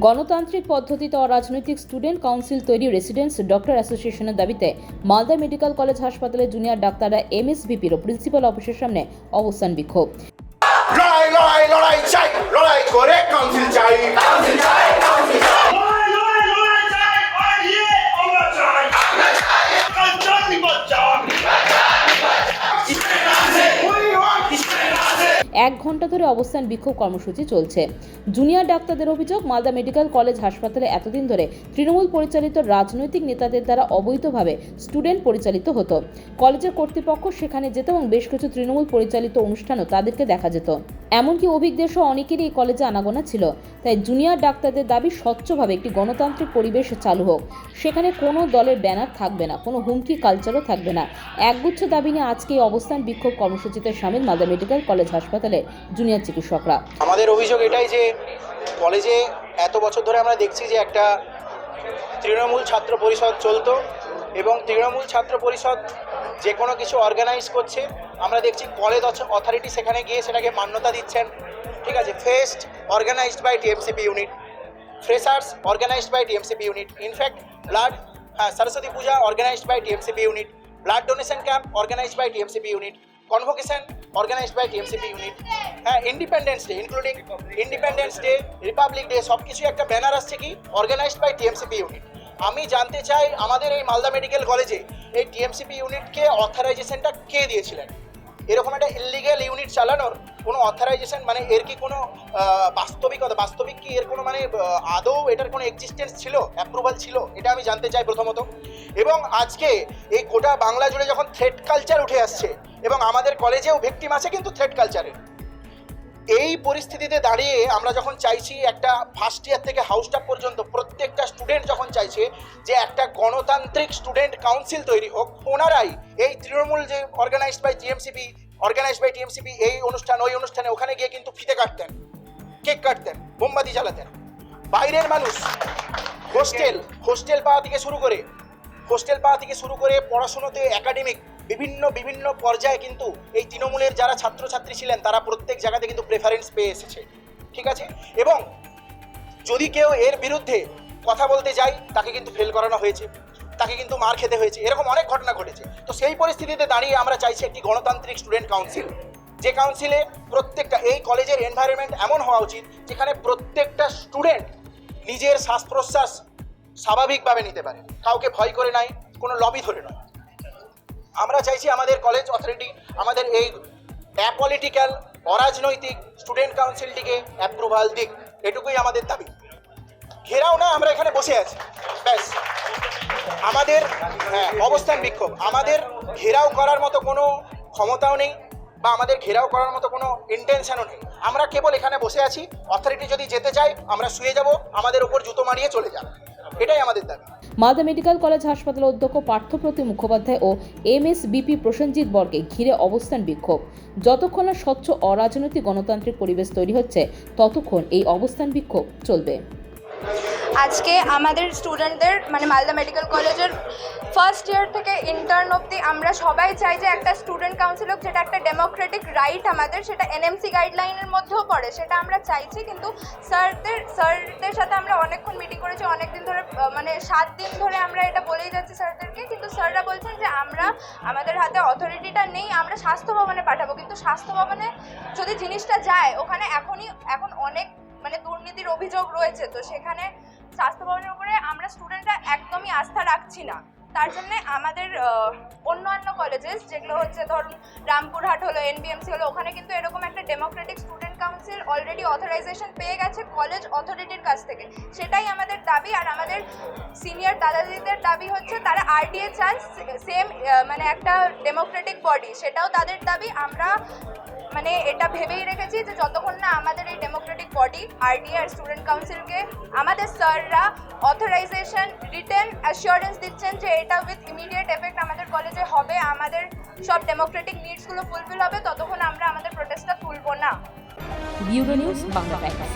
গণতান্ত্রিক পদ্ধতিতে অরাজনৈতিক স্টুডেন্ট কাউন্সিল তৈরি রেসিডেন্টস ডক্টর অ্যাসোসিয়েশনের দাবিতে মালদা মেডিকেল কলেজ হাসপাতালে জুনিয়র ডাক্তাররা এমএসভিপির ও প্রিন্সিপাল অফিসের সামনে অবস্থান বিক্ষোভ। লড়াই লড়াই লড়াই চাই, লড়াই করে কাউন্সিল চাই, কাউন্সিল চাই, কাউন্সিল চাই। এক ঘন্টা ধরে অবস্থান বিক্ষোভ কর্মসূচি চলছে। জুনিয়র ডাক্তারদের অভিযোগ, মালদা মেডিকেল কলেজ হাসপাতালে এতদিন ধরে তৃণমূল পরিচালিত রাজনৈতিক নেতাদের দ্বারা অবৈধভাবে স্টুডেন্ট পরিচালিত হতো। কলেজের কর্তৃপক্ষ সেখানে যেত এবং বেশ কিছু তৃণমূল পরিচালিত অনুষ্ঠানও তাদেরকে দেখা যেত। এমনকি অভিজ্ঞদের সহ অনেকেরই এই কলেজে আনাগোনা ছিল। তাই জুনিয়র ডাক্তারদের দাবি স্বচ্ছভাবে একটি গণতান্ত্রিক পরিবেশ চালু হোক। সেখানে কোনো দলের ব্যানার থাকবে না, কোনো হুমকি কালচারও থাকবে না। একগুচ্ছ দাবি নিয়ে আজকে এই অবস্থান বিক্ষোভ কর্মসূচিতে সামিল মালদা মেডিকেল কলেজ হাসপাতালে জুনিয়র চিকিৎসকরা। আমাদের অভিযোগ এটাই যে কলেজে এত বছর ধরে আমরা দেখছি যে একটা তৃণমূল ছাত্র পরিষদ চলতো এবং তৃণমূল ছাত্র পরিষদ যে কোনো কিছু অর্গানাইজ করছে, আমরা দেখছি কলেজ অথরিটি সেখানে গিয়ে সেটাকে মান্যতা দিচ্ছেন। ঠিক আছে, fest organised by TMCP unit, freshers organised by TMCP unit, in fact blood Saraswati Puja organised by TMCP unit, blood donation camp organised by TMCP unit, convocation organised by TMCP unit, হ্যাঁ Independence Day including Independence Day, Republic Day, সব কিছু একটা banner আসছে কি organised by TMCP unit. আমি জানতে চাই আমাদের এই মালদা মেডিকেল কলেজে এই টিএমসিপি ইউনিটকে অথরাইজেশনটা কে দিয়েছিলেন? এরকম একটা ইললিগ্যাল ইউনিট চালানোর কোনো অথরাইজেশন মানে এর কি কোনো বাস্তবিক কি এর কোনো মানে আদৌ এটার কোনো এক্সিস্টেন্স ছিল, অ্যাপ্রুভাল ছিল? এটা আমি জানতে চাই প্রথমত। এবং আজকে এই গোটা বাংলা জুড়ে যখন থ্রেট কালচার উঠে আসছে এবং আমাদের কলেজেও ভিকটিম আছে কিন্তু থ্রেট কালচারের, এই পরিস্থিতিতে দাঁড়িয়ে আমরা যখন চাইছি একটা ফার্স্ট ইয়ার থেকে হাউস স্টাফ পর্যন্ত প্রত্যেকটা স্টুডেন্ট যখন চাইছে যে একটা গণতান্ত্রিক স্টুডেন্ট কাউন্সিল তৈরি হোক, ওনারাই এই তৃণমূল যে অর্গানাইজড বাই টিএমসিপি এই অনুষ্ঠান ওই অনুষ্ঠানে ওখানে গিয়ে কিন্তু ফিতে কাটতেন, কেক কাটতেন, মোমবাতি জ্বালাতেন। বাইরের মানুষ হোস্টেল পাওয়া থেকে শুরু করে পড়াশুনোতে একাডেমিক বিভিন্ন পর্যায়ে কিন্তু এই তৃণমূলের যারা ছাত্রছাত্রী ছিলেন তারা প্রত্যেক জায়গাতে কিন্তু প্রেফারেন্স পেয়ে এসেছে। ঠিক আছে, এবং যদি কেউ এর বিরুদ্ধে কথা বলতে যায় তাকে কিন্তু ফেল করানো হয়েছে, তাকে কিন্তু মার খেতে হয়েছে, এরকম অনেক ঘটনা ঘটেছে। তো সেই পরিস্থিতিতে দাঁড়িয়ে আমরা চাইছি একটি গণতান্ত্রিক স্টুডেন্ট কাউন্সিল, যে কাউন্সিলে প্রত্যেকটা এই কলেজের এনভায়রনমেন্ট এমন হওয়া উচিত যেখানে প্রত্যেকটা স্টুডেন্ট নিজের শ্বাস প্রশ্বাস স্বাভাবিকভাবে নিতে পারে, কাউকে ভয় করে নাই, কোনো লবি ধরে নয়। আমরা চাইছি আমাদের কলেজ অথরিটি আমাদের এই অ্যাপলিটিক্যাল অরাজনৈতিক স্টুডেন্ট কাউন্সিলটিকে অ্যাপ্রুভাল দিক, এটুকুই আমাদের দাবি। ঘেরাও না, আমরা এখানে বসে আছি ব্যাস। আমাদের অবস্থান বিক্ষোভ, আমাদের ঘেরাও করার মতো কোনো ক্ষমতাও নেই বা আমাদের ঘেরাও করার মতো কোনো ইন্টেনশনও নেই। আমরা কেবল এখানে বসে আছি, অথরিটি যদি যেতে চায় আমরা শুয়ে যাব, আমাদের উপর জুতো মারিয়ে চলে যাবে, এটাই আমাদের দাবি। মালদা মেডিকেল কলেজ হাসপাতালের অধ্যক্ষ পার্থপ্রতিম মুখোপাধ্যায় ও এমএসভিপি প্রসেনজিৎ বরকে ঘিরে অবস্থান বিক্ষোভ। যতক্ষণ না স্বচ্ছ অরাজনৈতিক গণতান্ত্রিক পরিবেশ তৈরি হচ্ছে ততক্ষণ এই অবস্থান বিক্ষোভ চলবে। আজকে আমাদের স্টুডেন্টদের মানে মালদা মেডিকেল কলেজের ফার্স্ট ইয়ার থেকে ইন্টার্ন অবধি আমরা সবাই চাই যে একটা স্টুডেন্ট কাউন্সিল হোক, যেটা একটা ডেমোক্রেটিক রাইট আমাদের, সেটা এনএমসি গাইডলাইনের মধ্যেও পড়ে, সেটা আমরা চাইছি। কিন্তু স্যারদের সাথে আমরা অনেকক্ষণ মিটিং করেছি, অনেক দিন ধরে মানে 7 দিন ধরে আমরা এটা বলেই যাচ্ছি স্যারদেরকে, কিন্তু স্যাররা বলছেন যে আমাদের হাতে অথরিটিটা নেই, আমরা স্বাস্থ্য ভবনে পাঠাবো। কিন্তু স্বাস্থ্য ভবনে যদি জিনিসটা যায় ওখানে এখন অনেক মানে দুর্নীতির অভিযোগ রয়েছে, তো সেখানে স্বাস্থ্য ভবনের উপরে আমরা স্টুডেন্টরা একদমই আস্থা রাখছি না। তার জন্য আমাদের অন্যান্য কলেজেস যেগুলো হচ্ছে ধরুন রামপুরহাট হলো, এনবিএমসি হলো, ওখানে কিন্তু এরকম একটা Democratic student council already authorisation পেয়ে গেছে কলেজ অথরিটির কাছ থেকে, সেটাই আমাদের দাবি। আর আমাদের সিনিয়র দাদাদিদের দাবি হচ্ছে তারা আরডিএ চান, সেম মানে একটা ডেমোক্রেটিক বডি, সেটাও তাদের দাবি। আমরা মানে এটা ভেবেই রেখেছি যে যতক্ষণ না আমাদের এই ডেমোক্রেটিক বডি আরডিএ আর স্টুডেন্ট কাউন্সিলকে আমাদের স্যাররা অথরাইজেশন রিটেন অ্যাসিওরেন্স দিচ্ছেন যে এটা উইথ ইমিডিয়েট এফেক্ট আমাদের কলেজে হবে, আমাদের সব ডেমোক্রেটিক নিডসগুলো ফুলফিল হবে, ততক্ষণ আমরা আমাদের প্রোটেস্টটা তুলব না। Bureau news Bangla Times.